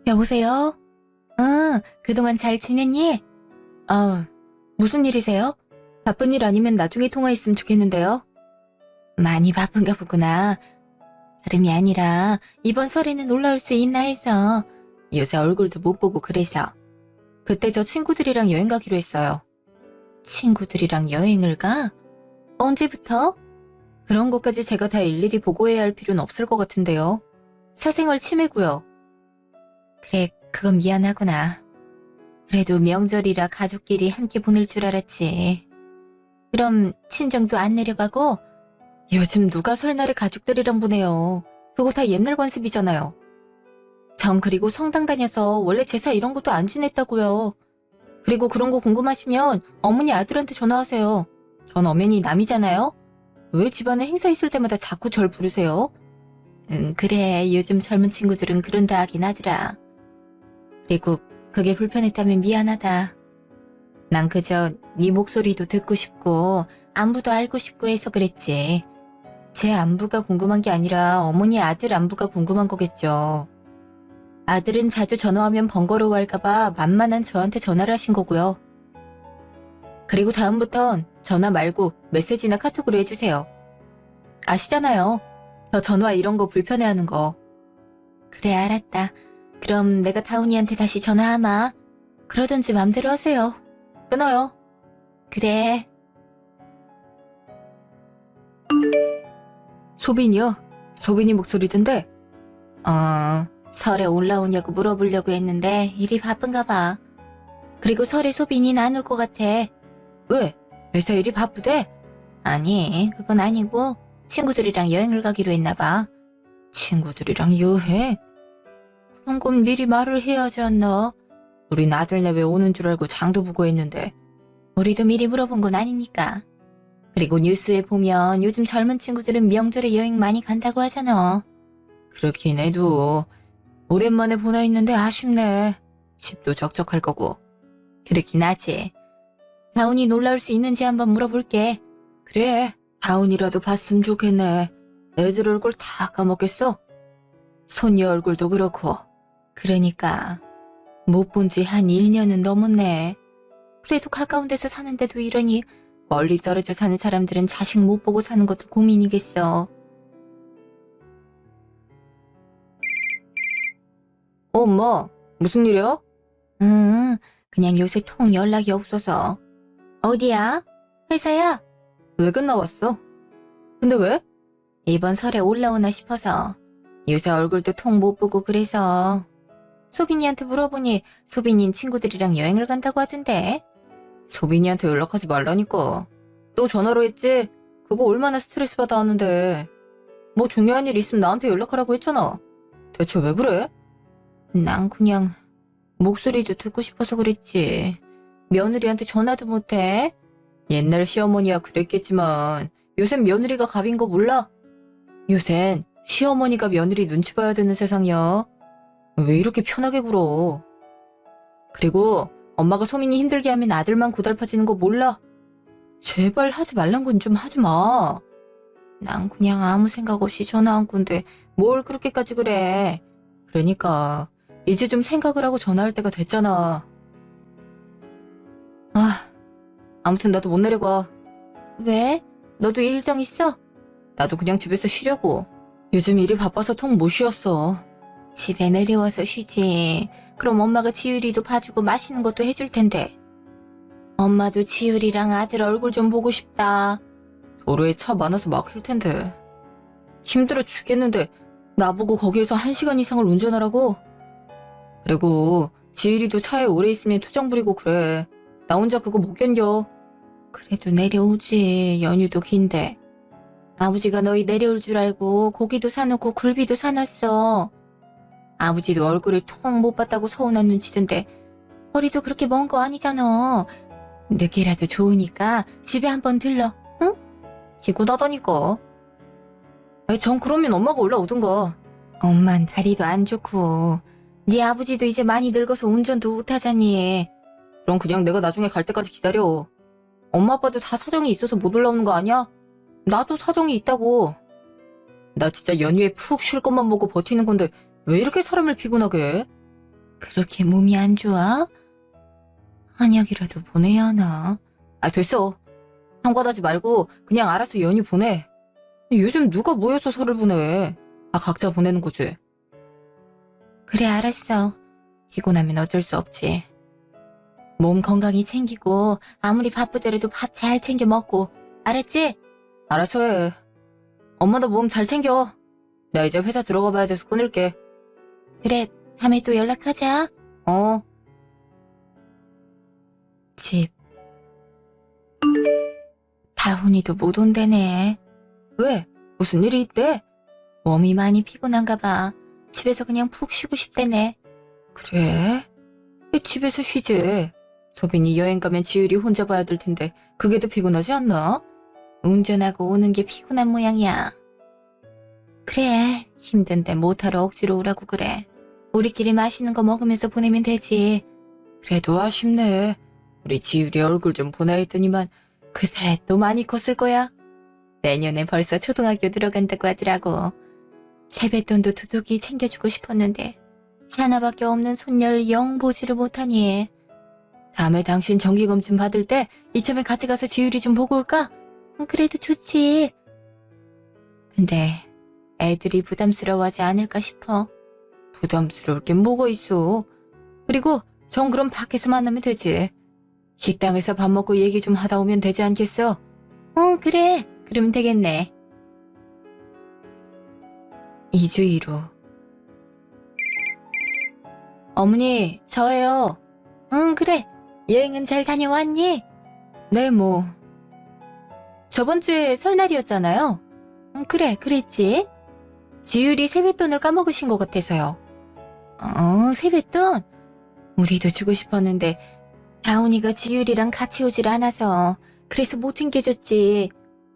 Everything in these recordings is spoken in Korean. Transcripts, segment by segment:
여보세요? 응, 그동안 잘 지냈니? 무슨 일이세요? 바쁜 일 아니면 나중에 통화했으면 좋겠는데요. 많이 바쁜가 보구나. 다름이 아니라 이번 설에는 올라올 수 있나 해서 요새 얼굴도 못 보고 그래서. 그때 저 친구들이랑 여행 가기로 했어요. 친구들이랑 여행을 가? 언제부터? 그런 것까지 제가 다 일일이 보고해야 할 필요는 없을 것 같은데요. 사생활 침해고요. 그래, 그건 미안하구나. 그래도 명절이라 가족끼리 함께 보낼 줄 알았지. 그럼 친정도 안 내려가고? 요즘 누가 설날에 가족들이랑 보내요. 그거 다 옛날 관습이잖아요. 전 그리고 성당 다녀서 원래 제사 이런 것도 안 지냈다고요. 그리고 그런 거 궁금하시면 어머니 아들한테 전화하세요. 전 엄연히 남이잖아요. 왜 집안에 행사 있을 때마다 자꾸 절 부르세요? 그래, 요즘 젊은 친구들은 그런다 하긴 하더라. 그리고 그게 불편했다면 미안하다. 난 그저 네 목소리도 듣고 싶고 안부도 알고 싶고 해서 그랬지. 제 안부가 궁금한 게 아니라 어머니 아들 안부가 궁금한 거겠죠. 아들은 자주 전화하면 번거로워할까봐 만만한 저한테 전화를 하신 거고요. 그리고 다음부턴 전화 말고 메시지나 카톡으로 해주세요. 아시잖아요. 저 전화 이런 거 불편해하는 거. 그래, 알았다. 그럼 내가 다운이한테 다시 전화하마. 그러든지 맘대로 하세요. 끊어요. 그래. 소빈이요? 소빈이 목소리던데? 설에 올라오냐고 물어보려고 했는데 일이 바쁜가 봐. 그리고 설에 소빈이는 안 올 것 같아. 왜? 회사 일이 바쁘대? 아니, 그건 아니고 친구들이랑 여행을 가기로 했나 봐. 친구들이랑 여행? 그런 건 미리 말을 해야 하지 않나? 우린 아들네 왜 오는 줄 알고 장도 보고 했는데. 우리도 미리 물어본 건 아니니까. 그리고 뉴스에 보면 요즘 젊은 친구들은 명절에 여행 많이 간다고 하잖아. 그렇긴 해도 오랜만에 보나 있는데 아쉽네. 집도 적적할 거고. 그렇긴 하지. 다운이 놀라울 수 있는지 한번 물어볼게. 그래, 다운이라도 봤으면 좋겠네. 애들 얼굴 다 까먹겠어. 손녀 얼굴도 그렇고. 그러니까 못 본 지 한 1년은 넘었네. 그래도 가까운 데서 사는데도 이러니 멀리 떨어져 사는 사람들은 자식 못 보고 사는 것도 고민이겠어. 엄마, 무슨 일이야? 그냥 요새 통 연락이 없어서. 어디야? 회사야? 외근 나왔어. 근데 왜? 이번 설에 올라오나 싶어서. 요새 얼굴도 통 못 보고 그래서. 소빈이한테 물어보니 소빈이는 친구들이랑 여행을 간다고 하던데. 소빈이한테 연락하지 말라니까. 너 전화로 했지? 그거 얼마나 스트레스 받아 하는데. 뭐 중요한 일 있으면 나한테 연락하라고 했잖아. 대체 왜 그래? 난 그냥 목소리도 듣고 싶어서 그랬지. 며느리한테 전화도 못해? 옛날 시어머니야 그랬겠지만 요샌 며느리가 갑인 거 몰라? 요샌 시어머니가 며느리 눈치 봐야 되는 세상이야. 왜 이렇게 편하게 굴어? 그리고 엄마가 소민이 힘들게 하면 아들만 고달파지는 거 몰라? 제발 하지 말란 건 좀 하지 마. 난 그냥 아무 생각 없이 전화한 건데 뭘 그렇게까지 그래. 그러니까 이제 좀 생각을 하고 전화할 때가 됐잖아. 아무튼 나도 못 내려가. 왜? 너도 일정 있어? 나도 그냥 집에서 쉬려고. 요즘 일이 바빠서 통 못 쉬었어. 집에 내려와서 쉬지. 그럼 엄마가 지율이도 봐주고 맛있는 것도 해줄 텐데. 엄마도 지율이랑 아들 얼굴 좀 보고 싶다. 도로에 차 많아서 막힐 텐데. 힘들어 죽겠는데 나보고 거기에서 1시간 이상을 운전하라고? 그리고 지율이도 차에 오래 있으면 투정 부리고 그래. 나 혼자 그거 못 견뎌. 그래도 내려오지. 연휴도 긴데. 아버지가 너희 내려올 줄 알고 고기도 사놓고 굴비도 사놨어. 아버지도 얼굴을 통 못 봤다고 서운한 눈치던데 거리도 그렇게 먼 거 아니잖아. 늦게라도 좋으니까 집에 한번 들러. 응? 시구나다니까. 전 그러면 엄마가 올라오든가. 엄만 다리도 안 좋고 네 아버지도 이제 많이 늙어서 운전도 못하잖니. 그럼 그냥 내가 나중에 갈 때까지 기다려. 엄마 아빠도 다 사정이 있어서 못 올라오는 거 아니야? 나도 사정이 있다고. 나 진짜 연휴에 푹 쉴 것만 보고 버티는 건데 왜 이렇게 사람을 피곤하게 해? 그렇게 몸이 안 좋아? 한약이라도 보내야 하나? 아, 됐어. 상관하지 말고 그냥 알아서 연휴 보내. 요즘 누가 모여서 설을 보내. 다 각자 보내는 거지. 그래, 알았어. 피곤하면 어쩔 수 없지. 몸 건강히 챙기고 아무리 바쁘더라도 밥 잘 챙겨 먹고. 알았지? 알아서 해. 엄마 너 몸 잘 챙겨. 나 이제 회사 들어가 봐야 돼서 끊을게. 그래, 다음에 또 연락하자. 어. 집. 다훈이도 못 온대네. 왜? 무슨 일이 있대? 몸이 많이 피곤한가 봐. 집에서 그냥 푹 쉬고 싶대네. 그래? 집에서 쉬지. 소빈이 여행 가면 지율이 혼자 봐야 될 텐데 그게 더 피곤하지 않나? 운전하고 오는 게 피곤한 모양이야. 그래, 힘든데 못하러 억지로 오라고 그래. 우리끼리 맛있는 거 먹으면서 보내면 되지. 그래도 아쉽네. 우리 지율이 얼굴 좀 보나 했더니만 그새 또 많이 컸을 거야. 내년에 벌써 초등학교 들어간다고 하더라고. 세뱃돈도 두둑이 챙겨주고 싶었는데 하나밖에 없는 손녀를 영 보지를 못하니. 다음에 당신 정기검진 받을 때 이참에 같이 가서 지율이 좀 보고 올까? 그래도 좋지. 근데 애들이 부담스러워하지 않을까 싶어. 부담스러울 게 뭐가 있어. 그리고 정 그럼 밖에서 만나면 되지. 식당에서 밥 먹고 얘기 좀 하다 오면 되지 않겠어? 그래. 그러면 되겠네. 2주 2루. 어머니, 저예요. 응, 그래. 여행은 잘 다녀왔니? 네, 뭐. 저번 주에 설날이었잖아요. 응, 그래, 그랬지. 지율이 세뱃돈을 까먹으신 것 같아서요. 세뱃돈? 우리도 주고 싶었는데 다운이가 지율이랑 같이 오질 않아서 그래서 못 챙겨줬지.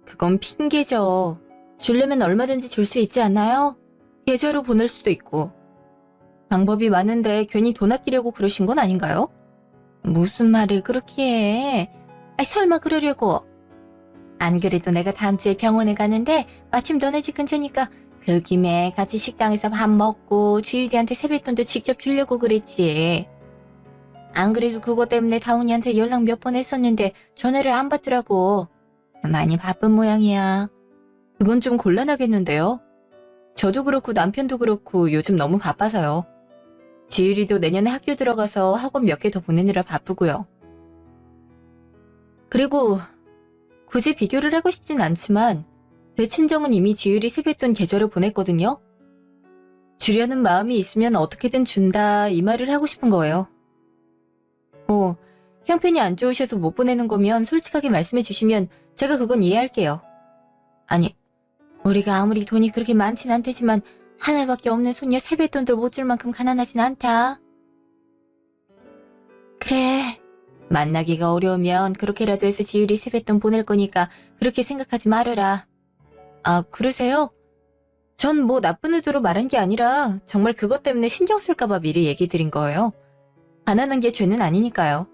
그건 핑계죠. 주려면 얼마든지 줄 수 있지 않나요? 계좌로 보낼 수도 있고. 방법이 많은데 괜히 돈 아끼려고 그러신 건 아닌가요? 무슨 말을 그렇게 해. 설마 그러려고. 안 그래도 내가 다음 주에 병원에 가는데 마침 너네 집 근처니까 그 김에 같이 식당에서 밥 먹고 지율이한테 세뱃돈도 직접 주려고 그랬지. 안 그래도 그거 때문에 다운이한테 연락 몇 번 했었는데 전화를 안 받더라고. 많이 바쁜 모양이야. 그건 좀 곤란하겠는데요. 저도 그렇고 남편도 그렇고 요즘 너무 바빠서요. 지율이도 내년에 학교 들어가서 학원 몇 개 더 보내느라 바쁘고요. 그리고 굳이 비교를 하고 싶진 않지만 제 친정은 이미 지율이 세뱃돈 계좌로 보냈거든요. 주려는 마음이 있으면 어떻게든 준다 이 말을 하고 싶은 거예요. 형편이 안 좋으셔서 못 보내는 거면 솔직하게 말씀해 주시면 제가 그건 이해할게요. 아니, 우리가 아무리 돈이 그렇게 많진 않대지만 하나밖에 없는 손녀 세뱃돈도 못 줄 만큼 가난하진 않다. 그래, 만나기가 어려우면 그렇게라도 해서 지율이 세뱃돈 보낼 거니까 그렇게 생각하지 말아라. 아, 그러세요? 전 뭐 나쁜 의도로 말한 게 아니라 정말 그것 때문에 신경 쓸까 봐 미리 얘기 드린 거예요. 가난한 게 죄는 아니니까요.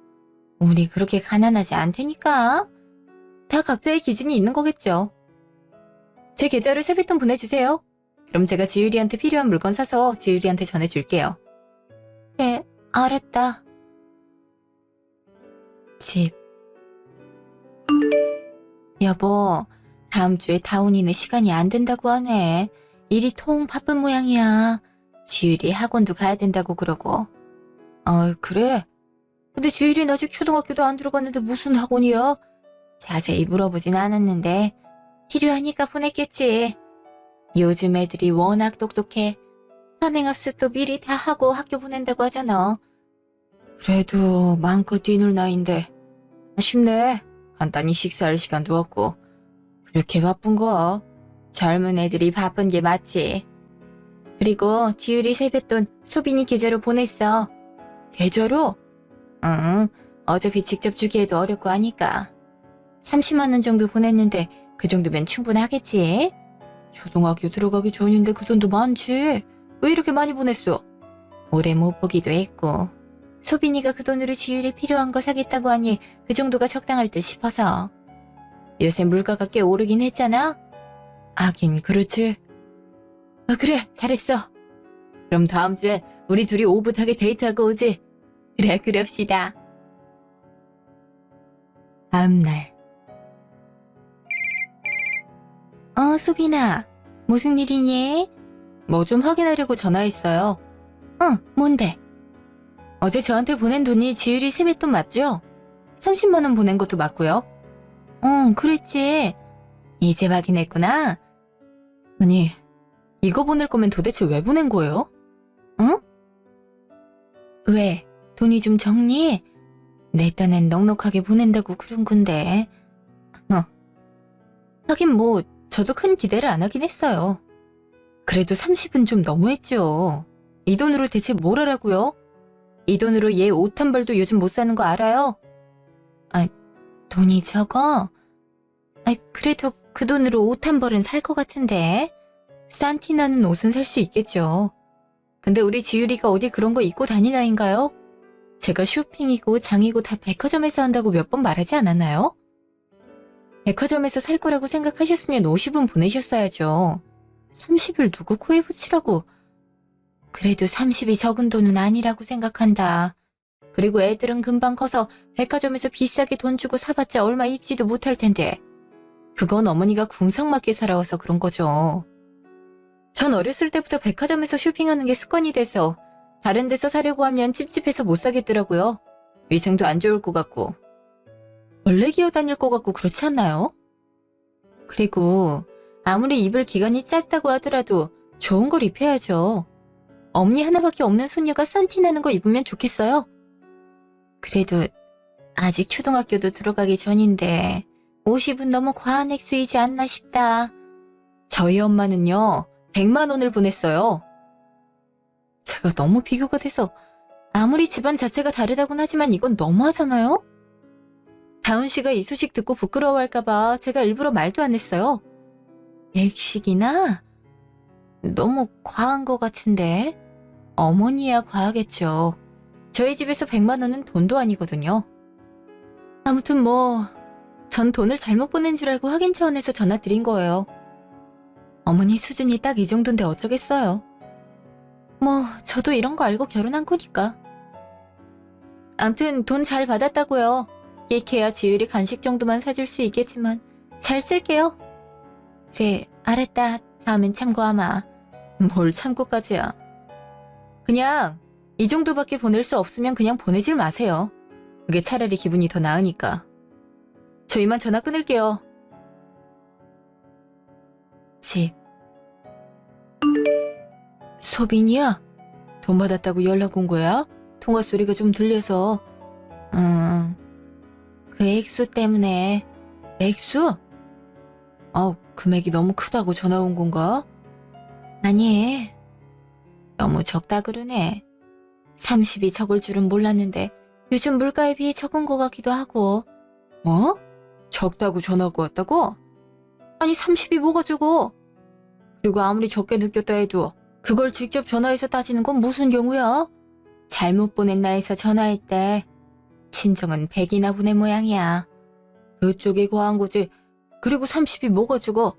우리 그렇게 가난하지 않다니까. 다 각자의 기준이 있는 거겠죠. 제 계좌로 세뱃돈 보내주세요. 그럼 제가 지율이한테 필요한 물건 사서 지율이한테 전해줄게요. 그래, 알았다. 집. 여보, 다음 주에 다운이네 시간이 안 된다고 하네. 일이 통 바쁜 모양이야. 지율이 학원도 가야 된다고 그러고. 그래? 근데 지율이는 아직 초등학교도 안 들어갔는데 무슨 학원이야? 자세히 물어보진 않았는데 필요하니까 보냈겠지. 요즘 애들이 워낙 똑똑해. 선행학습도 미리 다 하고 학교 보낸다고 하잖아. 그래도 마음껏 뛰놀 나이인데 아쉽네. 간단히 식사할 시간도 없고. 그렇게 바쁜 거. 젊은 애들이 바쁜 게 맞지. 그리고 지율이 세뱃돈 소빈이 계좌로 보냈어. 계좌로? 응, 어차피 직접 주기에도 어렵고 하니까. 30만 원 정도 보냈는데 그 정도면 충분하겠지? 초등학교 들어가기 전인데 그 돈도 많지? 왜 이렇게 많이 보냈어? 오래 못 보기도 했고 소빈이가 그 돈으로 지율이 필요한 거 사겠다고 하니 그 정도가 적당할 듯 싶어서. 요새 물가가 꽤 오르긴 했잖아? 하긴 그렇지. 그래, 잘했어. 그럼 다음 주엔 우리 둘이 오붓하게 데이트하고 오지. 그래, 그럽시다. 다음 날. 수빈아. 무슨 일이니? 뭐 좀 확인하려고 전화했어요. 뭔데? 어제 저한테 보낸 돈이 지율이 세뱃돈 맞죠? 30만 원 보낸 것도 맞고요. 그랬지. 이제 확인했구나. 아니, 이거 보낼 거면 도대체 왜 보낸 거예요? 응? 왜? 돈이 좀 적니? 내 딴엔 넉넉하게 보낸다고 그런 건데. 하긴 뭐 저도 큰 기대를 안 하긴 했어요. 그래도 30은 좀 너무했죠. 이 돈으로 대체 뭘 하라고요? 이 돈으로 얘 옷 한 벌도 요즘 못 사는 거 알아요? 돈이 적어? 그래도 그 돈으로 옷 한 벌은 살 것 같은데. 싼티 나는 옷은 살 수 있겠죠. 근데 우리 지율이가 어디 그런 거 입고 다니라인가요? 제가 쇼핑이고 장이고 다 백화점에서 한다고 몇 번 말하지 않았나요? 백화점에서 살 거라고 생각하셨으면 50은 보내셨어야죠. 30을 누구 코에 붙이라고. 그래도 30이 적은 돈은 아니라고 생각한다. 그리고 애들은 금방 커서 백화점에서 비싸게 돈 주고 사봤자 얼마 입지도 못할 텐데. 그건 어머니가 궁상맞게 살아와서 그런 거죠. 전 어렸을 때부터 백화점에서 쇼핑하는 게 습관이 돼서 다른 데서 사려고 하면 찝찝해서 못 사겠더라고요. 위생도 안 좋을 것 같고. 원래 기어다닐 것 같고 그렇지 않나요? 그리고 아무리 입을 기간이 짧다고 하더라도 좋은 걸 입혀야죠. 엄니 하나밖에 없는 손녀가 싼티 나는 거 입으면 좋겠어요? 그래도 아직 초등학교도 들어가기 전인데 50은 너무 과한 액수이지 않나 싶다. 저희 엄마는요 100만 원을 보냈어요. 제가 너무 비교가 돼서 아무리 집안 자체가 다르다곤 하지만 이건 너무하잖아요? 다운 씨가 이 소식 듣고 부끄러워할까봐 제가 일부러 말도 안 했어요. 100씩이나? 너무 과한 것 같은데. 어머니야 과하겠죠. 저희 집에서 100만 원은 돈도 아니거든요. 아무튼 전 돈을 잘못 보낸 줄 알고 확인 차원에서 전화 드린 거예요. 어머니 수준이 딱 이 정도인데 어쩌겠어요. 저도 이런 거 알고 결혼한 거니까. 암튼 돈 잘 받았다고요. 깨케야 지율이 간식 정도만 사줄 수 있겠지만 잘 쓸게요. 그래, 알았다. 다음엔 참고하마. 뭘 참고까지야. 그냥 이 정도밖에 보낼 수 없으면 그냥 보내질 마세요. 그게 차라리 기분이 더 나으니까. 저 이만 전화 끊을게요. 집. 소빈이야? 돈 받았다고 연락 온 거야? 통화 소리가 좀 들려서. 그 액수 때문에. 액수? 금액이 너무 크다고 전화 온 건가? 아니, 너무 적다 그러네. 30이 적을 줄은 몰랐는데 요즘 물가에 비해 적은 것 같기도 하고. 적다고 전화가 왔다고? 아니 30이 뭐가 적어? 그리고 아무리 적게 느꼈다 해도 그걸 직접 전화해서 따지는 건 무슨 경우야? 잘못 보냈나 해서 전화했대. 친정은 100이나 보낸 모양이야. 그쪽이 과한 거지. 그리고 30이 뭐가 적어?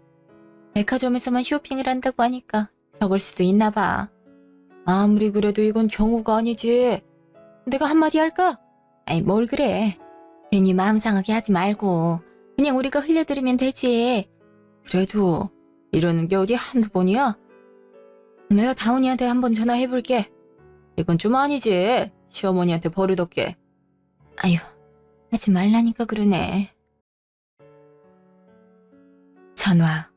백화점에서만 쇼핑을 한다고 하니까 적을 수도 있나 봐. 아무리 그래도 이건 경우가 아니지. 내가 한마디 할까? 뭘 그래. 괜히 마음 상하게 하지 말고 그냥 우리가 흘려드리면 되지. 그래도 이러는 게 어디 한두 번이야? 내가 다운이한테 한번 전화해볼게. 이건 좀 아니지. 시어머니한테 버릇없게. 아유, 하지 말라니까 그러네. 전화.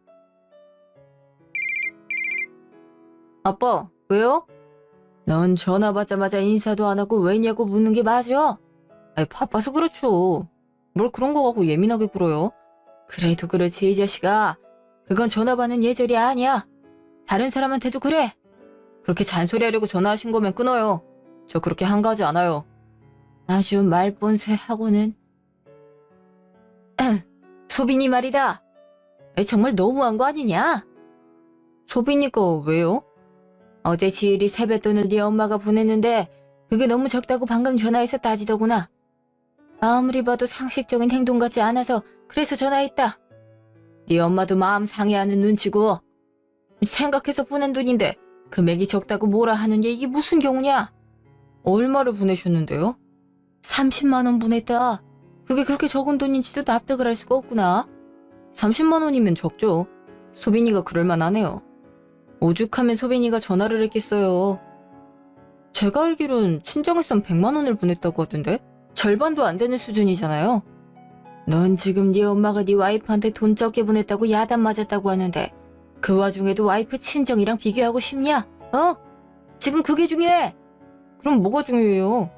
아빠, 왜요? 넌 전화 받자마자 인사도 안 하고 왜냐고 묻는 게 맞아? 바빠서 그렇죠. 뭘 그런 거 갖고 예민하게 굴어요? 그래도 그렇지 이 자식아. 그건 전화 받는 예절이 아니야. 다른 사람한테도 그래. 그렇게 잔소리하려고 전화하신 거면 끊어요. 저 그렇게 한가하지 않아요. 아주 말본세하고는. 소빈이 말이다. 정말 너무한 거 아니냐? 소빈이가 왜요? 어제 지율이 세뱃돈을 네 엄마가 보냈는데 그게 너무 적다고 방금 전화해서 따지더구나. 아무리 봐도 상식적인 행동 같지 않아서 그래서 전화했다. 네 엄마도 마음 상해하는 눈치고. 생각해서 보낸 돈인데 금액이 적다고 뭐라 하는 게 이게 무슨 경우냐? 얼마를 보내셨는데요? 30만 원 보냈다. 그게 그렇게 적은 돈인지도 납득을 할 수가 없구나. 30만 원이면 적죠. 소빈이가 그럴 만하네요. 오죽하면 소빈이가 전화를 했겠어요. 제가 알기론 친정에선 100만 원을 보냈다고 하던데? 절반도 안 되는 수준이잖아요. 넌 지금 네 엄마가 네 와이프한테 돈 적게 보냈다고 야단 맞았다고 하는데 그 와중에도 와이프 친정이랑 비교하고 싶냐? 어? 지금 그게 중요해. 그럼 뭐가 중요해요?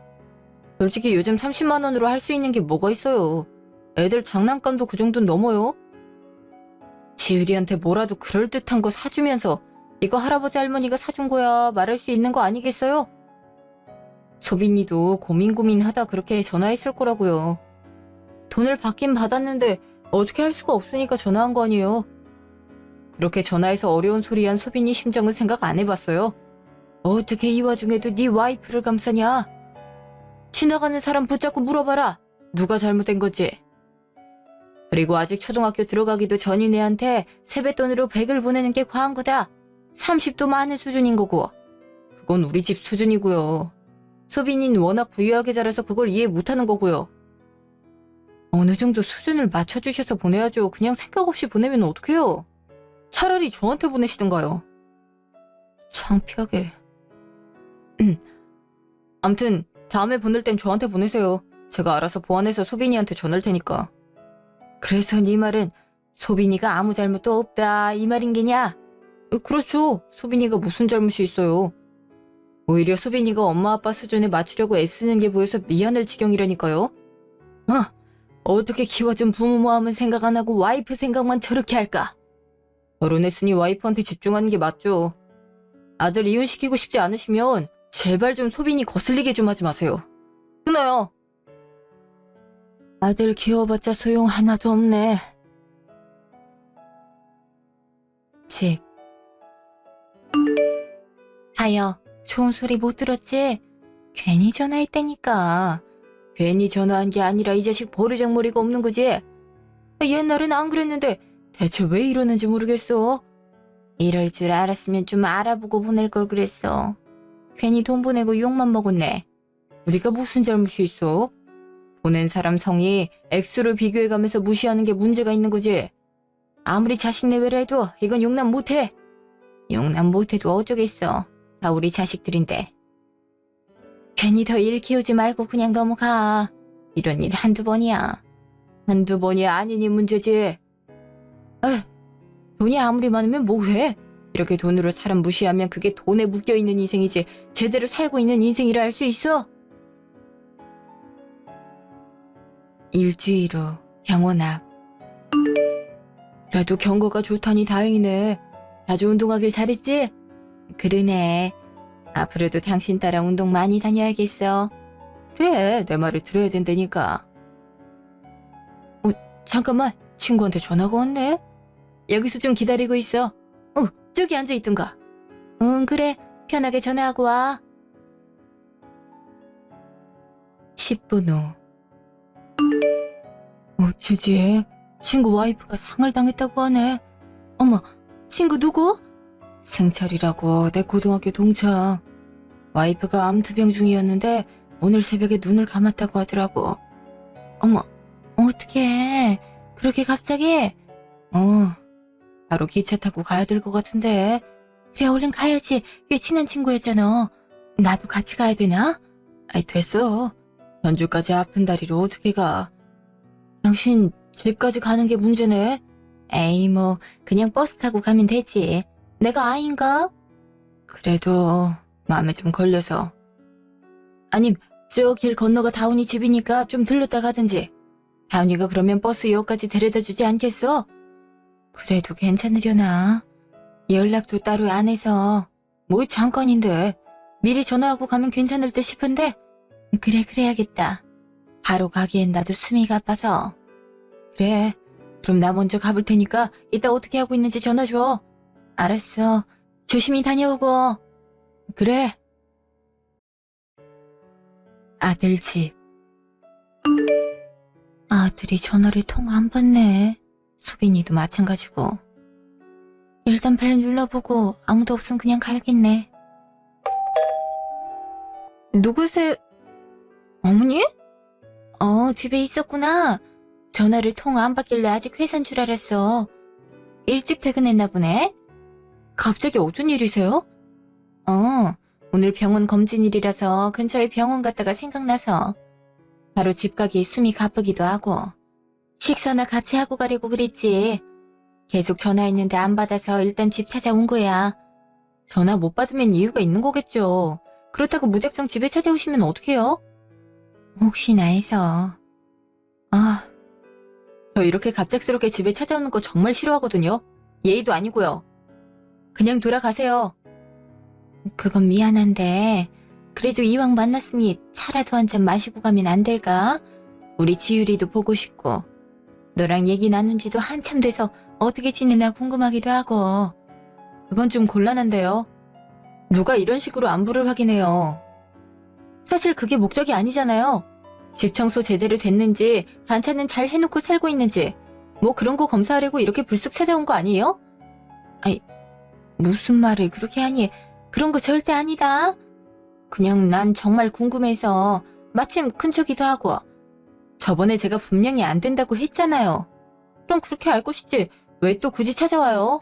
솔직히 요즘 30만 원으로 할 수 있는 게 뭐가 있어요. 애들 장난감도 그 정도는 넘어요. 지율이한테 뭐라도 그럴듯한 거 사주면서 이거 할아버지 할머니가 사준 거야 말할 수 있는 거 아니겠어요? 소빈이도 고민하다 그렇게 전화했을 거라고요. 돈을 받긴 받았는데 어떻게 할 수가 없으니까 전화한 거 아니에요. 그렇게 전화해서 어려운 소리한 소빈이 심정은 생각 안 해봤어요. 어떻게 이 와중에도 네 와이프를 감싸냐? 지나가는 사람 붙잡고 물어봐라. 누가 잘못된 거지? 그리고 아직 초등학교 들어가기도 전인 애한테 세뱃돈으로 100을 보내는 게 과한 거다. 30도 많은 수준인 거고. 그건 우리 집 수준이고요. 소빈이는 워낙 부유하게 자라서 그걸 이해 못하는 거고요. 어느 정도 수준을 맞춰주셔서 보내야죠. 그냥 생각 없이 보내면 어떡해요? 차라리 저한테 보내시든가요. 창피하게. 암튼 다음에 보낼 땐 저한테 보내세요. 제가 알아서 보완해서 소빈이한테 전할 테니까. 그래서 네 말은 소빈이가 아무 잘못도 없다 이 말인 게냐? 그렇죠. 소빈이가 무슨 잘못이 있어요. 오히려 소빈이가 엄마 아빠 수준에 맞추려고 애쓰는 게 보여서 미안할 지경이라니까요. 어떻게 키워준 부모 마음은 생각 안 하고 와이프 생각만 저렇게 할까? 결혼했으니 와이프한테 집중하는 게 맞죠. 아들 이혼시키고 싶지 않으시면 제발 좀 소빈이 거슬리게 좀 하지 마세요. 끊어요. 아들 키워봤자 소용 하나도 없네. 집. 하여, 좋은 소리 못 들었지? 괜히 전화했다니까. 괜히 전화한 게 아니라 이 자식 버르장머리가 없는 거지? 옛날엔 안 그랬는데 대체 왜 이러는지 모르겠어. 이럴 줄 알았으면 좀 알아보고 보낼 걸 그랬어. 괜히 돈 보내고 욕만 먹었네. 우리가 무슨 잘못이 있어? 보낸 사람 성이 액수를 비교해가면서 무시하는 게 문제가 있는 거지. 아무리 자식 내외라 해도 이건 용납 못해. 용납 못해도 어쩌겠어. 다 우리 자식들인데. 괜히 더 일 키우지 말고 그냥 넘어가. 이런 일 한두 번이야. 한두 번이 아니니 문제지. 돈이 아무리 많으면 뭐해? 이렇게 돈으로 사람 무시하면 그게 돈에 묶여있는 인생이지 제대로 살고 있는 인생이라 할 수 있어? 일주일 후 병원 앞. 그래도 경거가 좋다니 다행이네. 자주 운동하길 잘했지? 그러네. 앞으로도 당신 따라 운동 많이 다녀야겠어. 그래, 내 말을 들어야 된다니까. 잠깐만, 친구한테 전화가 왔네. 여기서 좀 기다리고 있어. 저기 앉아있던가. 응, 그래. 편하게 전화하고 와. 10분 후. 어쩌지? 친구 와이프가 상을 당했다고 하네. 어머, 친구 누구? 승철이라고, 내 고등학교 동창. 와이프가 암투병 중이었는데 오늘 새벽에 눈을 감았다고 하더라고. 어머, 어떡해. 그렇게 갑자기? 바로 기차 타고 가야 될 것 같은데. 그래, 얼른 가야지. 꽤 친한 친구였잖아. 나도 같이 가야 되나? 됐어. 전주까지 아픈 다리로 어떻게 가. 당신 집까지 가는 게 문제네. 에이, 뭐 그냥 버스 타고 가면 되지. 내가 아인가? 그래도 마음에 좀 걸려서. 아님, 저 길 건너가 다운이 집이니까 좀 들렀다 가든지. 다운이가 그러면 버스 역까지 데려다 주지 않겠어? 그래도 괜찮으려나? 연락도 따로 안 해서. 뭐 잠깐인데. 미리 전화하고 가면 괜찮을 듯 싶은데. 그래, 그래야겠다. 바로 가기엔 나도 숨이 가빠서. 그래, 그럼 나 먼저 가볼 테니까 이따 어떻게 하고 있는지 전화 줘. 알았어. 조심히 다녀오고. 그래. 아들 집. 아들이 전화를 통화 안 받네. 소빈이도 마찬가지고. 일단 벨 눌러보고 아무도 없으면 그냥 가야겠네. 누구세요? 어머니? 집에 있었구나. 전화를 통화 안 받길래 아직 회사인 줄 알았어. 일찍 퇴근했나 보네. 갑자기 어쩐 일이세요? 오늘 병원 검진일이라서 근처에 병원 갔다가 생각나서 바로 집 가기 숨이 가쁘기도 하고 식사나 같이 하고 가려고 그랬지. 계속 전화했는데 안 받아서 일단 집 찾아온 거야. 전화 못 받으면 이유가 있는 거겠죠. 그렇다고 무작정 집에 찾아오시면 어떡해요? 혹시나 해서. 저 이렇게 갑작스럽게 집에 찾아오는 거 정말 싫어하거든요. 예의도 아니고요. 그냥 돌아가세요. 그건 미안한데 그래도 이왕 만났으니 차라도 한 잔 마시고 가면 안 될까? 우리 지율이도 보고 싶고 너랑 얘기 나눈 지도 한참 돼서 어떻게 지내나 궁금하기도 하고. 그건 좀 곤란한데요. 누가 이런 식으로 안부를 확인해요. 사실 그게 목적이 아니잖아요. 집 청소 제대로 됐는지, 반찬은 잘 해놓고 살고 있는지, 뭐 그런 거 검사하려고 이렇게 불쑥 찾아온 거 아니에요? 아이, 무슨 말을 그렇게 하니. 그런 거 절대 아니다. 그냥 난 정말 궁금해서 마침 근처기도 하고. 저번에 제가 분명히 안 된다고 했잖아요. 그럼 그렇게 알 것이지 왜 또 굳이 찾아와요?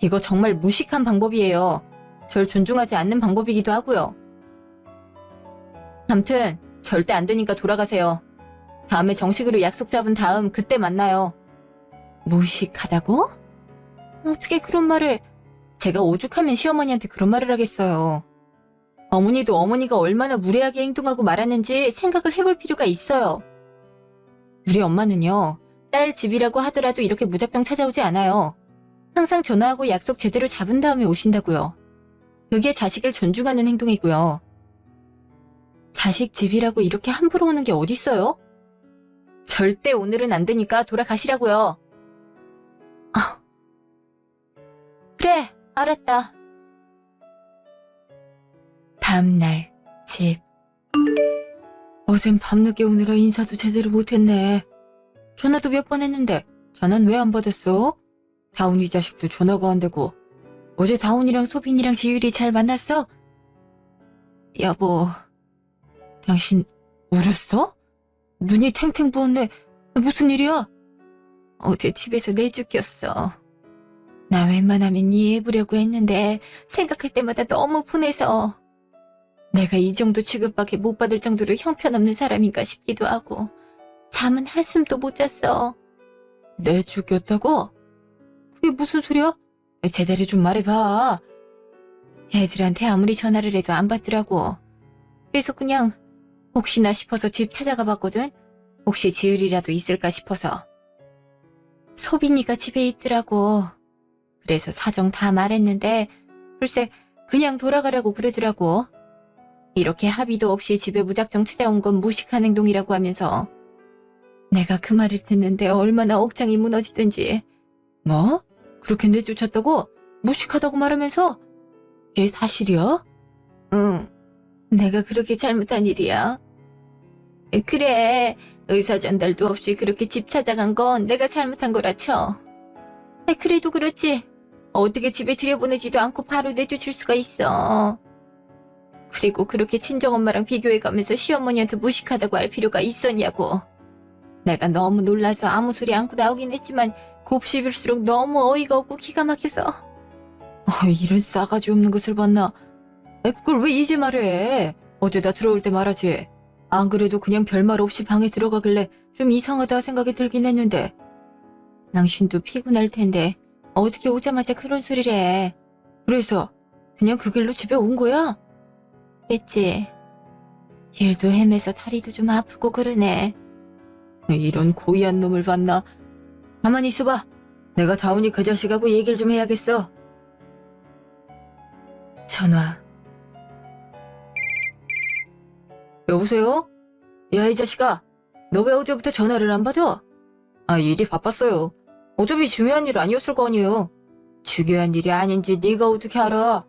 이거 정말 무식한 방법이에요. 절 존중하지 않는 방법이기도 하고요. 암튼 절대 안 되니까 돌아가세요. 다음에 정식으로 약속 잡은 다음 그때 만나요. 무식하다고? 어떻게 그런 말을... 제가 오죽하면 시어머니한테 그런 말을 하겠어요. 어머니도 어머니가 얼마나 무례하게 행동하고 말하는지 생각을 해볼 필요가 있어요. 우리 엄마는요, 딸 집이라고 하더라도 이렇게 무작정 찾아오지 않아요. 항상 전화하고 약속 제대로 잡은 다음에 오신다고요. 그게 자식을 존중하는 행동이고요. 자식 집이라고 이렇게 함부로 오는 게 어딨어요? 절대 오늘은 안 되니까 돌아가시라고요. 그래, 알았다. 다음날 집. 어젠 밤늦게 오느라 인사도 제대로 못했네. 전화도 몇 번 했는데 전화는 왜 안 받았어? 다운이 자식도 전화가 안 되고. 어제 다운이랑 소빈이랑 지율이 잘 만났어? 여보, 당신 울었어? 눈이 탱탱 부었네. 무슨 일이야? 어제 집에서 내쫓겼어. 나 웬만하면 이해해보려고 했는데 생각할 때마다 너무 분해서. 내가 이 정도 취급밖에 못 받을 정도로 형편없는 사람인가 싶기도 하고 잠은 한숨도 못 잤어. 내쫓겼다고? 그게 무슨 소리야? 제대로 좀 말해봐. 애들한테 아무리 전화를 해도 안 받더라고. 그래서 그냥 혹시나 싶어서 집 찾아가 봤거든. 혹시 지율이라도 있을까 싶어서. 소빈이가 집에 있더라고. 그래서 사정 다 말했는데 글쎄 그냥 돌아가라고 그러더라고. 이렇게 합의도 없이 집에 무작정 찾아온 건 무식한 행동이라고 하면서. 내가 그 말을 듣는데 얼마나 억장이 무너지든지. 뭐? 그렇게 내쫓았다고? 무식하다고 말하면서? 이게 사실이야? 응. 내가 그렇게 잘못한 일이야. 그래. 의사 전달도 없이 그렇게 집 찾아간 건 내가 잘못한 거라 쳐. 그래도 그렇지. 어떻게 집에 들여보내지도 않고 바로 내쫓을 수가 있어. 그리고 그렇게 친정엄마랑 비교해가면서 시어머니한테 무식하다고 할 필요가 있었냐고. 내가 너무 놀라서 아무 소리 않고 나오긴 했지만 곱씹을수록 너무 어이가 없고 기가 막혀서. 이런 싸가지 없는 것을 봤나. 그걸 왜 이제 말해. 어제 나 들어올 때 말하지. 안 그래도 그냥 별말 없이 방에 들어가길래 좀 이상하다 생각이 들긴 했는데. 당신도 피곤할 텐데 어떻게 오자마자 그런 소리를 해. 그래서 그냥 그 길로 집에 온 거야? 그랬지. 길도 헤매서 다리도 좀 아프고 그러네. 이런 고의한 놈을 봤나. 가만히 있어봐. 내가 다운이 그 자식하고 얘기를 좀 해야겠어. 전화. 여보세요? 야, 이 자식아. 너 왜 어제부터 전화를 안 받아? 일이 바빴어요. 어차피 중요한 일 아니었을 거 아니에요. 중요한 일이 아닌지 네가 어떻게 알아?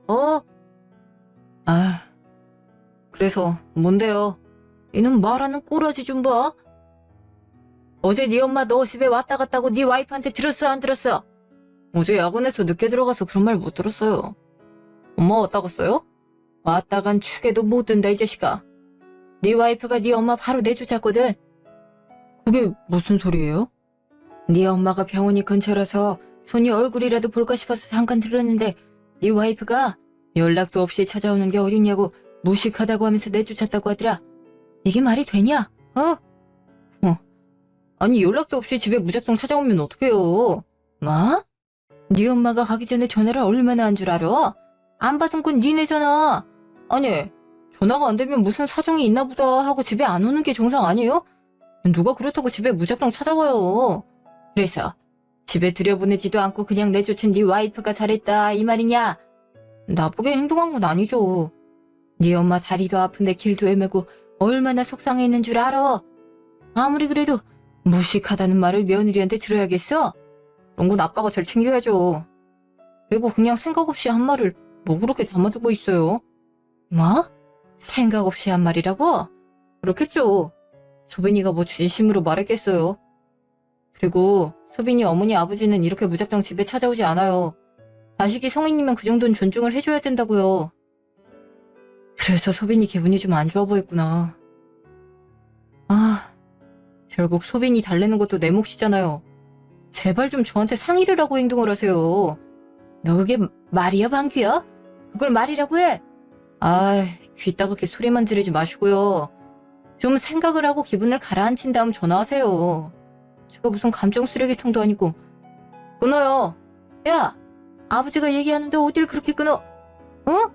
그래서 뭔데요? 이놈 말하는 꼬라지 좀 봐. 어제 네 엄마 너 집에 왔다 갔다고 네 와이프한테 들었어 안 들었어? 어제 야근해서 늦게 들어가서 그런 말 못 들었어요. 엄마 왔다 갔어요? 왔다간 축에도 못 든다 이 자식아. 네 와이프가 네 엄마 바로 내쫓았거든. 그게 무슨 소리예요? 네 엄마가 병원이 근처라서 손이 얼굴이라도 볼까 싶어서 잠깐 들렀는데 네 와이프가 연락도 없이 찾아오는 게 어딨냐고 무식하다고 하면서 내쫓았다고 하더라. 이게 말이 되냐? 아니 연락도 없이 집에 무작정 찾아오면 어떡해요? 뭐? 네 엄마가 가기 전에 전화를 얼마나 한 줄 알아? 안 받은 건 니네 전화. 아니 전화가 안 되면 무슨 사정이 있나 보다 하고 집에 안 오는 게 정상 아니에요? 누가 그렇다고 집에 무작정 찾아와요. 그래서 집에 들여보내지도 않고 그냥 내쫓은 네 와이프가 잘했다 이 말이냐? 나쁘게 행동한 건 아니죠. 네 엄마 다리도 아픈데 길도 헤매고 얼마나 속상해했는 줄 알아? 아무리 그래도 무식하다는 말을 며느리한테 들어야겠어? 그런 건 아빠가 잘 챙겨야죠. 그리고 그냥 생각 없이 한 말을 뭐 그렇게 담아두고 있어요? 뭐? 생각 없이 한 말이라고? 그렇겠죠. 소빈이가 뭐 진심으로 말했겠어요. 그리고 소빈이 어머니 아버지는 이렇게 무작정 집에 찾아오지 않아요. 자식이 성인이면 그 정도는 존중을 해줘야 된다고요. 그래서 소빈이 기분이 좀 안 좋아 보였구나. 결국 소빈이 달래는 것도 내 몫이잖아요. 제발 좀 저한테 상의를 하고 행동을 하세요. 너 그게 말이야 방귀야? 그걸 말이라고 해? 귀 따갑게 소리만 지르지 마시고요. 좀 생각을 하고 기분을 가라앉힌 다음 전화하세요. 제가 무슨 감정 쓰레기통도 아니고. 끊어요. 야! 아버지가 얘기하는데 어딜 그렇게 끊어? 어?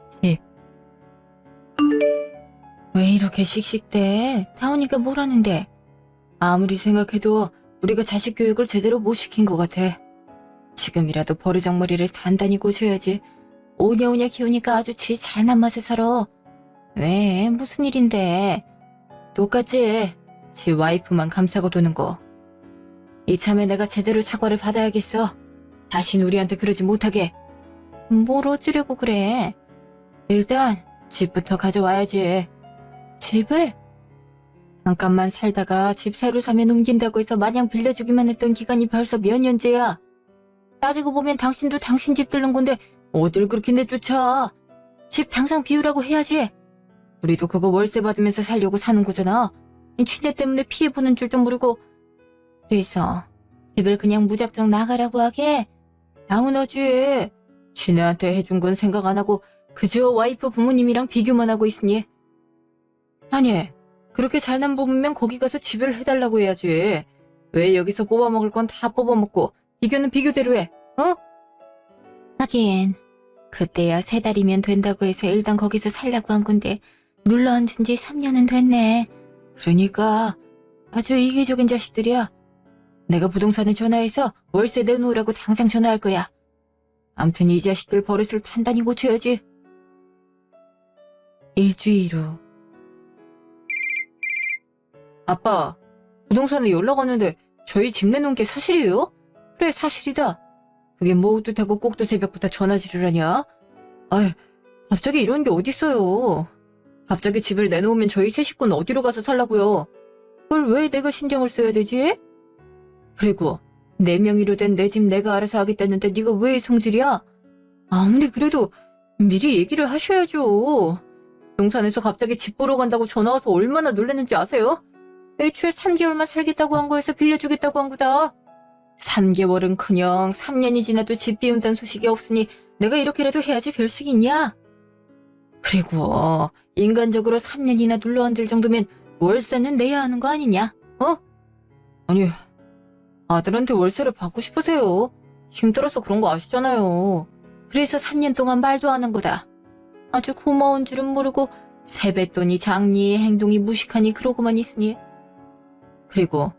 집. 왜 이렇게 씩씩대? 타오니까 뭘 하는데? 아무리 생각해도 우리가 자식 교육을 제대로 못 시킨 것 같아. 지금이라도 버르장머리를 단단히 고쳐야지. 오냐오냐 키우니까 아주 지 잘난 맛에 살아. 왜? 무슨 일인데? 똑같지? 지 와이프만 감싸고 도는 거. 이참에 내가 제대로 사과를 받아야겠어. 다신 우리한테 그러지 못하게. 뭘 어쩌려고 그래? 일단 집부터 가져와야지. 집을? 잠깐만 살다가 집 새로 사면 옮긴다고 해서 마냥 빌려주기만 했던 기간이 벌써 몇 년째야. 따지고 보면 당신도 당신 집 들른 건데 어딜 그렇게 내쫓아. 집 당장 비우라고 해야지. 우리도 그거 월세 받으면서 살려고 사는 거잖아. 취내 때문에 피해보는 줄도 모르고. 그래서 집을 그냥 무작정 나가라고 하게? 당연하지. 취내한테 해준 건 생각 안 하고 그저 와이프 부모님이랑 비교만 하고 있으니. 아니, 그렇게 잘난 부부면 거기 가서 지배를 해달라고 해야지. 왜 여기서 뽑아먹을 건 다 뽑아먹고 비교는 비교대로 해, 어? 하긴 그때야 3달이면 된다고 해서 일단 거기서 살려고 한 건데 눌러앉은 지 3년은 됐네. 그러니까 아주 이기적인 자식들이야. 내가 부동산에 전화해서 월세 내놓으라고 당장 전화할 거야. 암튼 이 자식들 버릇을 단단히 고쳐야지. 일주일 후. 아빠, 부동산에 연락 왔는데 저희 집 내놓은 게 사실이에요? 그래, 사실이다. 그게 뭐 뜻하고 꼭두 새벽부터 전화질을 하냐? 갑자기 이런 게 어딨어요. 갑자기 집을 내놓으면 저희 세 식구는 어디로 가서 살라고요? 그걸 왜 내가 신경을 써야 되지? 그리고 내 명의로 된 내 집 내가 알아서 하겠다는데 네가 왜 성질이야? 아무리 그래도 미리 얘기를 하셔야죠. 부동산에서 갑자기 집 보러 간다고 전화 와서 얼마나 놀랐는지 아세요? 애초에 3개월만 살겠다고 한 거에서 빌려주겠다고 한 거다. 3개월은커녕 3년이 지나도 집 비운다는 소식이 없으니 내가 이렇게라도 해야지 별식이 있냐? 그리고 인간적으로 3년이나 눌러앉을 정도면 월세는 내야 하는 거 아니냐? 아니, 아들한테 월세를 받고 싶으세요. 힘들어서 그런 거 아시잖아요. 그래서 3년 동안 말도 안 한 거다. 아주 고마운 줄은 모르고 세뱃돈이 작니 행동이 무식하니 그러고만 있으니. 그리고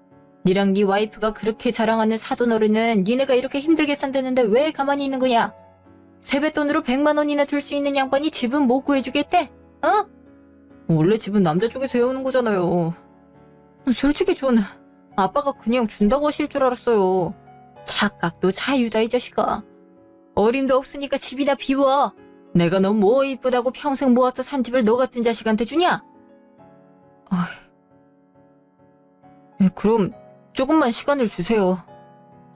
니랑 네 와이프가 그렇게 자랑하는 사돈어른은 니네가 이렇게 힘들게 산다는데 왜 가만히 있는 거냐? 세뱃돈으로 100만 원이나 줄 수 있는 양반이 집은 못 구해주겠대? 원래 집은 남자 쪽에서 해오는 거잖아요. 솔직히 전 아빠가 그냥 준다고 하실 줄 알았어요. 착각도 자유다 이 자식아. 어림도 없으니까 집이나 비워. 내가 너 뭐 이쁘다고 평생 모아서 산 집을 너 같은 자식한테 주냐? 그럼 조금만 시간을 주세요.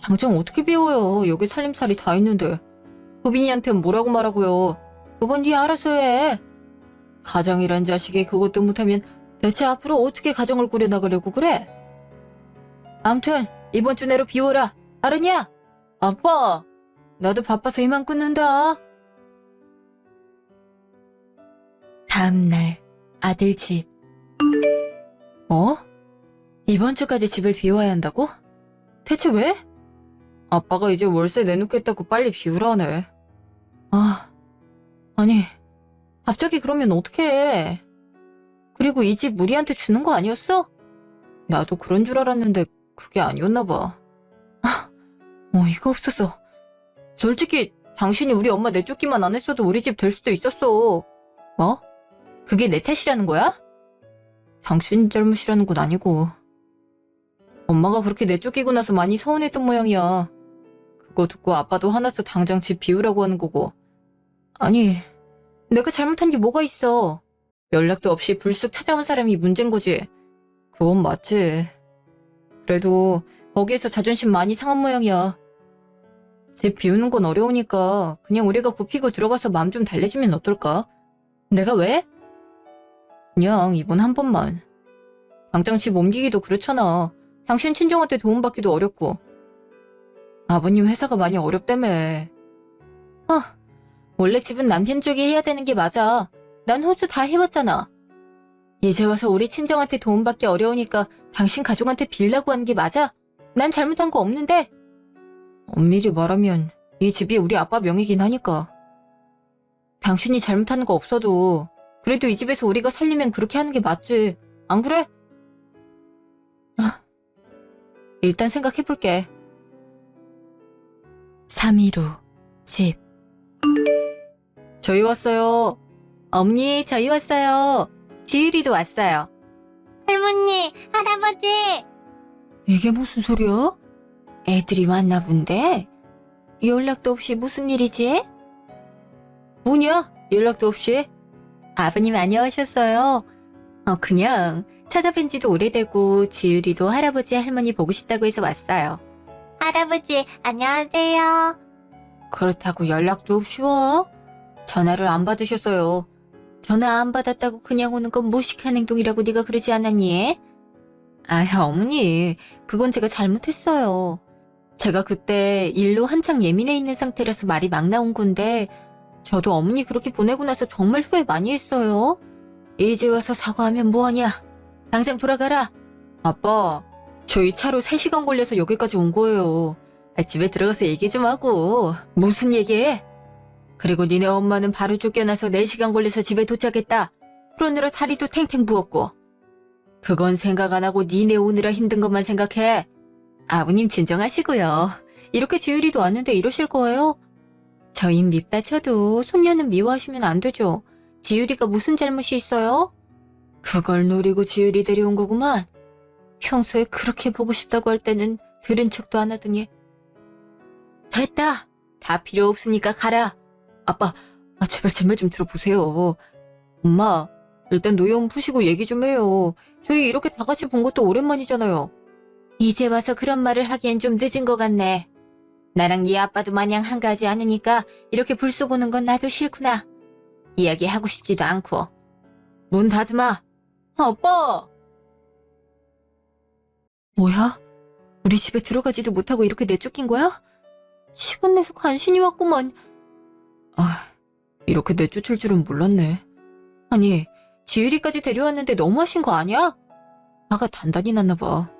당장 어떻게 비워요. 여기 살림살이 다 있는데. 소빈이한테 뭐라고 말하고요. 그건 네 알아서 해. 가정이란 자식이 그것도 못하면 대체 앞으로 어떻게 가정을 꾸려나가려고 그래? 암튼 이번 주 내로 비워라. 알았냐? 아빠, 나도 바빠서 이만 끊는다. 다음날 아들 집. 어? 이번 주까지 집을 비워야 한다고? 대체 왜? 아빠가 이제 월세 내놓겠다고 빨리 비우라네. 아니, 갑자기 그러면 어떡해. 그리고 이 집 우리한테 주는 거 아니었어? 나도 그런 줄 알았는데 그게 아니었나 봐. 어이가 없어서. 솔직히 당신이 우리 엄마 내쫓기만 안 했어도 우리 집 될 수도 있었어. 뭐? 그게 내 탓이라는 거야? 당신 잘못이라는 건 아니고. 엄마가 그렇게 내쫓기고 나서 많이 서운했던 모양이야. 그거 듣고 아빠도 화나서 당장 집 비우라고 하는 거고. 아니, 내가 잘못한 게 뭐가 있어. 연락도 없이 불쑥 찾아온 사람이 문제인 거지. 그건 맞지. 그래도 거기에서 자존심 많이 상한 모양이야. 집 비우는 건 어려우니까 그냥 우리가 굽히고 들어가서 마음 좀 달래주면 어떨까? 내가 왜? 그냥 이번 한 번만. 당장 집 옮기기도 그렇잖아. 당신 친정한테 도움받기도 어렵고. 아버님 회사가 많이 어렵다며. 원래 집은 남편 쪽이 해야 되는 게 맞아. 난 호주 다 해봤잖아. 이제 와서 우리 친정한테 도움받기 어려우니까 당신 가족한테 빌라고 하는 게 맞아? 난 잘못한 거 없는데? 엄밀히 말하면 이 집이 우리 아빠 명의긴 하니까. 당신이 잘못한 거 없어도 그래도 이 집에서 우리가 살려면 그렇게 하는 게 맞지. 안 그래? 일단 생각해볼게. 3일 후 집. 저희 왔어요. 어머니, 저희 왔어요. 지율이도 왔어요. 할머니, 할아버지! 이게 무슨 소리야? 애들이 왔나 본데? 연락도 없이 무슨 일이지? 뭐냐? 연락도 없이? 아버님 안녕하셨어요. 그냥 찾아뵌 지도 오래되고 지율이도 할아버지 할머니 보고 싶다고 해서 왔어요. 할아버지, 안녕하세요. 그렇다고 연락도 없이 와? 전화를 안 받으셨어요. 전화 안 받았다고 그냥 오는 건 무식한 행동이라고 네가 그러지 않았니? 어머니, 그건 제가 잘못했어요. 제가 그때 일로 한창 예민해 있는 상태라서 말이 막 나온 건데 저도 어머니 그렇게 보내고 나서 정말 후회 많이 했어요. 이제 와서 사과하면 뭐하냐? 당장 돌아가라. 아빠, 저희 차로 3시간 걸려서 여기까지 온 거예요. 집에 들어가서 얘기 좀 하고. 무슨 얘기해? 그리고 니네 엄마는 바로 쫓겨나서 4시간 걸려서 집에 도착했다. 그러느라 다리도 탱탱 부었고. 그건 생각 안 하고 니네 오느라 힘든 것만 생각해. 아버님 진정하시고요. 이렇게 지율이도 왔는데 이러실 거예요? 저희 밉다 쳐도 손녀는 미워하시면 안 되죠. 지율이가 무슨 잘못이 있어요? 그걸 노리고 지율이 데려온 거구만. 평소에 그렇게 보고 싶다고 할 때는 들은 척도 안 하더니. 됐다. 다 필요 없으니까 가라. 아빠, 제발 제 말 좀 들어보세요. 엄마, 일단 노여움 푸시고 얘기 좀 해요. 저희 이렇게 다 같이 본 것도 오랜만이잖아요. 이제 와서 그런 말을 하기엔 좀 늦은 것 같네. 나랑 네 아빠도 마냥 한가하지 않으니까 이렇게 불쑥 오는 건 나도 싫구나. 이야기하고 싶지도 않고. 문 닫으마. 아빠! 뭐야? 우리 집에 들어가지도 못하고 이렇게 내쫓긴 거야? 시간 내서 간신히 왔구만. 이렇게 내쫓을 줄은 몰랐네. 아니, 지율이까지 데려왔는데 너무하신 거 아니야? 화가 단단히 났나 봐.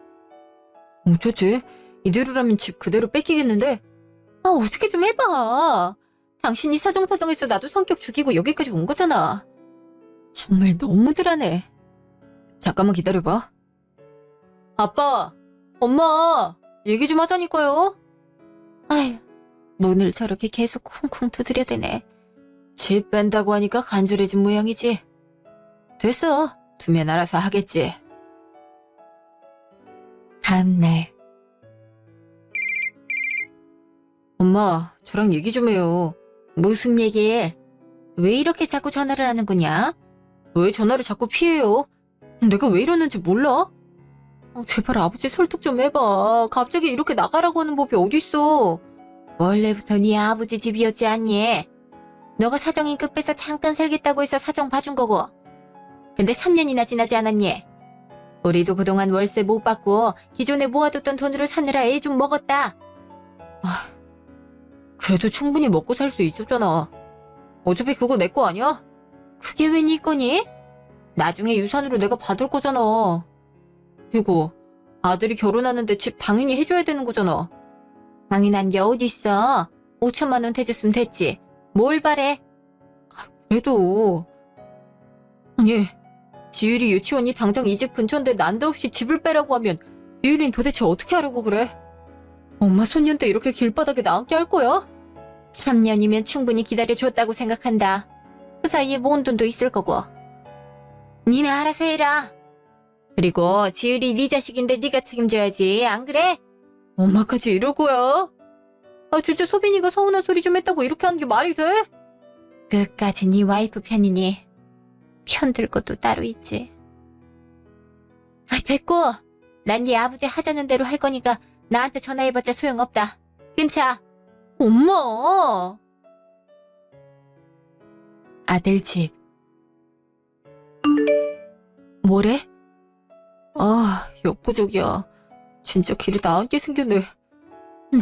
어쩌지? 이대로라면 집 그대로 뺏기겠는데? 어떻게 좀 해봐. 당신이 사정사정해서 나도 성격 죽이고 여기까지 온 거잖아. 정말 너무들 하네. 잠깐만 기다려봐. 아빠, 엄마, 얘기 좀 하자니까요. 아휴, 문을 저렇게 계속 쿵쿵 두드려 대네. 집 뺀다고 하니까 간절해진 모양이지. 됐어, 두면 알아서 하겠지. 다음날. 엄마, 저랑 얘기 좀 해요. 무슨 얘기해? 왜 이렇게 자꾸 전화를 하는 거냐? 왜 전화를 자꾸 피해요? 내가 왜 이러는지 몰라? 제발 아버지 설득 좀 해봐. 갑자기 이렇게 나가라고 하는 법이 어딨어. 원래부터 네 아버지 집이었지 않니? 너가 사정이 급해서 잠깐 살겠다고 해서 사정 봐준 거고. 근데 3년이나 지나지 않았니? 우리도 그동안 월세 못 받고 기존에 모아뒀던 돈으로 사느라 애 좀 먹었다. 그래도 충분히 먹고 살 수 있었잖아. 어차피 그거 내 거 아니야? 그게 왜 네 거니? 나중에 유산으로 내가 받을 거잖아. 그리고 아들이 결혼하는데 집 당연히 해줘야 되는 거잖아. 당연한 게 어딨어. 5천만 원 대줬으면 됐지. 뭘 바래? 그래도 아니 지율이 유치원이 당장 이 집 근처인데 난데없이 집을 빼라고 하면 지율이는 도대체 어떻게 하려고 그래? 엄마 손년 때 이렇게 길바닥에 나앉게 할 거야? 3년이면 충분히 기다려줬다고 생각한다. 그 사이에 모은 돈도 있을 거고. 니네 알아서 해라. 그리고 지율이 네 자식인데 네가 책임져야지. 안 그래? 엄마까지 이러고야? 진짜 소빈이가 서운한 소리 좀 했다고 이렇게 하는 게 말이 돼? 끝까지 네 와이프 편이니 편들 것도 따로 있지. 됐고, 난 네 아버지 하자는 대로 할 거니까 나한테 전화해봤자 소용없다. 끊자. 엄마! 아들 집. 뭐래? 역부족이야. 진짜 길이 나앉게 생겼네.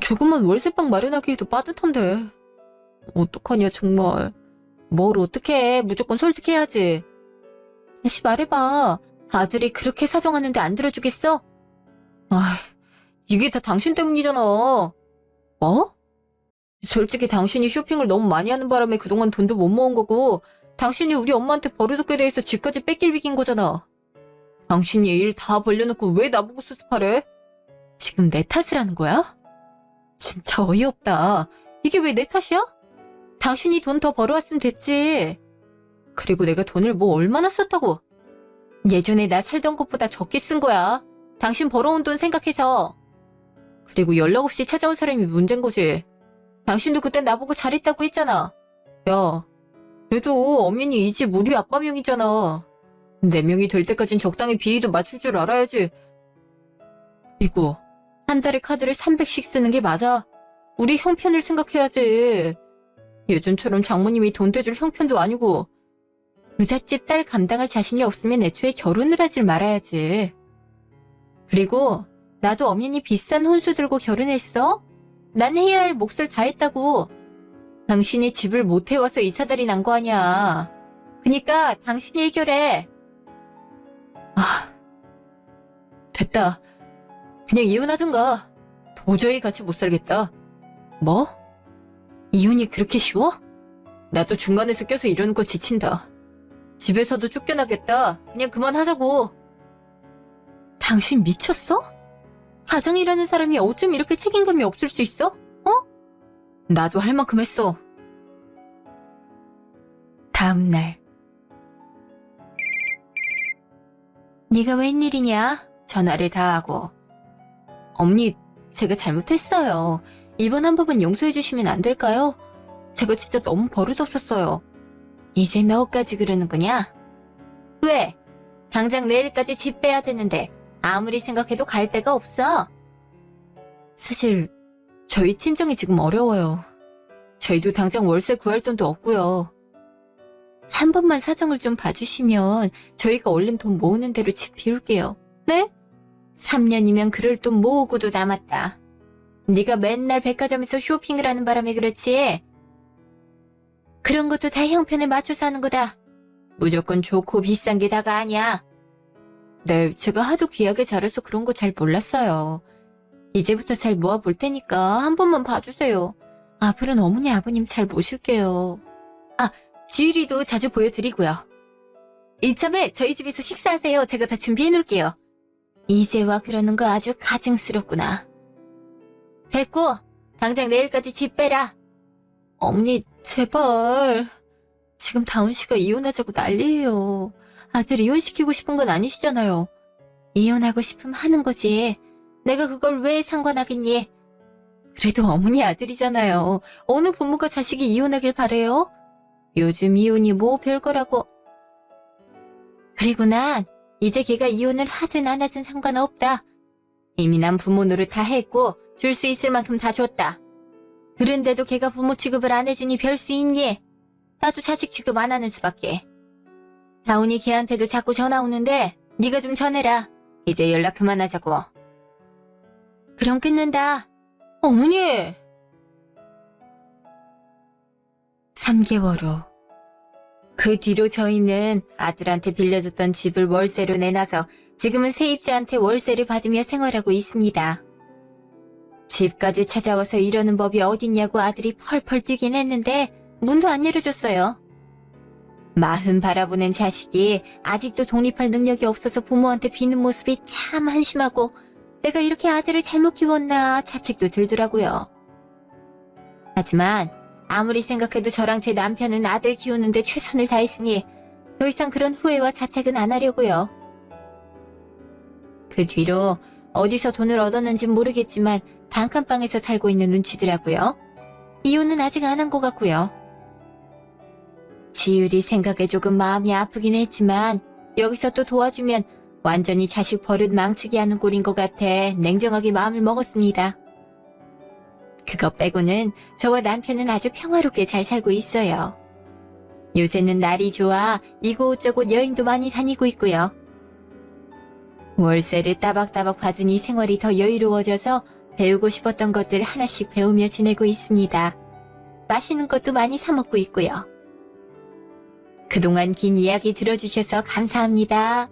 조금만 월세방 마련하기에도 빠듯한데. 어떡하냐 정말. 뭘 어떡해. 무조건 설득해야지. 다시 말해봐. 아들이 그렇게 사정하는데 안 들어주겠어? 이게 다 당신 때문이잖아. 뭐? 솔직히 당신이 쇼핑을 너무 많이 하는 바람에 그동안 돈도 못 모은 거고 당신이 우리 엄마한테 버릇없게 대해서 집까지 뺏길 위기인 거잖아. 당신이 일 다 벌려놓고 왜 나보고 수습하래? 지금 내 탓을 하는 거야? 진짜 어이없다. 이게 왜 내 탓이야? 당신이 돈 더 벌어왔으면 됐지. 그리고 내가 돈을 뭐 얼마나 썼다고. 예전에 나 살던 것보다 적게 쓴 거야. 당신 벌어온 돈 생각해서. 그리고 연락 없이 찾아온 사람이 문제인 거지. 당신도 그때 나보고 잘했다고 했잖아. 야, 그래도 엄연히 이 집 우리 아빠 명이잖아. 내 명이 될 때까진 적당히 비위도 맞출 줄 알아야지. 그리고 한 달에 카드를 300씩 쓰는 게 맞아. 우리 형편을 생각해야지. 예전처럼 장모님이 돈 대줄 형편도 아니고. 부잣집 딸 감당할 자신이 없으면 애초에 결혼을 하질 말아야지. 그리고 나도 엄연히 비싼 혼수 들고 결혼했어? 난 해야 할 몫을 다 했다고. 당신이 집을 못 해와서 이 사달이 난 거 아니야. 그니까 당신이 해결해. 됐다. 그냥 이혼하든가. 도저히 같이 못 살겠다. 뭐? 이혼이 그렇게 쉬워? 나도 중간에서 껴서 이러는 거 지친다. 집에서도 쫓겨나겠다. 그냥 그만하자고. 당신 미쳤어? 가정이라는 사람이 어쩜 이렇게 책임감이 없을 수 있어? 나도 할 만큼 했어. 다음 날. 네가 웬일이냐? 전화를 다 하고. 엄니, 제가 잘못했어요. 이번 한 번만 용서해 주시면 안 될까요? 제가 진짜 너무 버릇없었어요. 이제 너까지 그러는 거냐? 왜? 당장 내일까지 집 빼야 되는데 아무리 생각해도 갈 데가 없어. 사실 저희 친정이 지금 어려워요. 저희도 당장 월세 구할 돈도 없고요. 한 번만 사정을 좀 봐주시면 저희가 얼른 돈 모으는 대로 집 비울게요. 네? 3년이면 그럴 돈 모으고도 남았다. 네가 맨날 백화점에서 쇼핑을 하는 바람에 그렇지. 그런 것도 다 형편에 맞춰서 하는 거다. 무조건 좋고 비싼 게 다가 아니야. 네, 제가 하도 귀하게 자라서 그런 거 잘 몰랐어요. 이제부터 잘 모아볼 테니까 한 번만 봐주세요. 앞으로는 어머니 아버님 잘 모실게요. 지율이도 자주 보여드리고요. 이참에 저희 집에서 식사하세요. 제가 다 준비해놓을게요. 이제와 그러는 거 아주 가증스럽구나. 됐고, 당장 내일까지 집 빼라. 어머니, 제발. 지금 다운 씨가 이혼하자고 난리예요. 아들 이혼시키고 싶은 건 아니시잖아요. 이혼하고 싶으면 하는 거지. 내가 그걸 왜 상관하겠니? 그래도 어머니 아들이잖아요. 어느 부모가 자식이 이혼하길 바래요? 요즘 이혼이 뭐 별거라고. 그리고 난 이제 걔가 이혼을 하든 안 하든 상관없다. 이미 난 부모 노릇 다 했고 줄 수 있을 만큼 다 줬다. 그런데도 걔가 부모 취급을 안 해주니 별 수 있니? 나도 자식 취급 안 하는 수밖에. 다운이 걔한테도 자꾸 전화 오는데 네가 좀 전해라. 이제 연락 그만하자고. 그럼 끊는다. 어머니! 3개월 후. 그 뒤로 저희는 아들한테 빌려줬던 집을 월세로 내놔서 지금은 세입자한테 월세를 받으며 생활하고 있습니다. 집까지 찾아와서 이러는 법이 어딨냐고 아들이 펄펄 뛰긴 했는데 문도 안 열어줬어요. 마흔 바라보는 자식이 아직도 독립할 능력이 없어서 부모한테 비는 모습이 참 한심하고 내가 이렇게 아들을 잘못 키웠나 자책도 들더라고요. 하지만 아무리 생각해도 저랑 제 남편은 아들 키우는데 최선을 다했으니 더 이상 그런 후회와 자책은 안 하려고요. 그 뒤로 어디서 돈을 얻었는진 모르겠지만 단칸방에서 살고 있는 눈치더라고요. 이혼은 아직 안 한 것 같고요. 지율이 생각에 조금 마음이 아프긴 했지만 여기서 또 도와주면 완전히 자식 버릇 망치게 하는 꼴인 것 같아 냉정하게 마음을 먹었습니다. 그거 빼고는 저와 남편은 아주 평화롭게 잘 살고 있어요. 요새는 날이 좋아 이곳저곳 여행도 많이 다니고 있고요. 월세를 따박따박 받으니 생활이 더 여유로워져서 배우고 싶었던 것들 하나씩 배우며 지내고 있습니다. 맛있는 것도 많이 사 먹고 있고요. 그동안 긴 이야기 들어주셔서 감사합니다.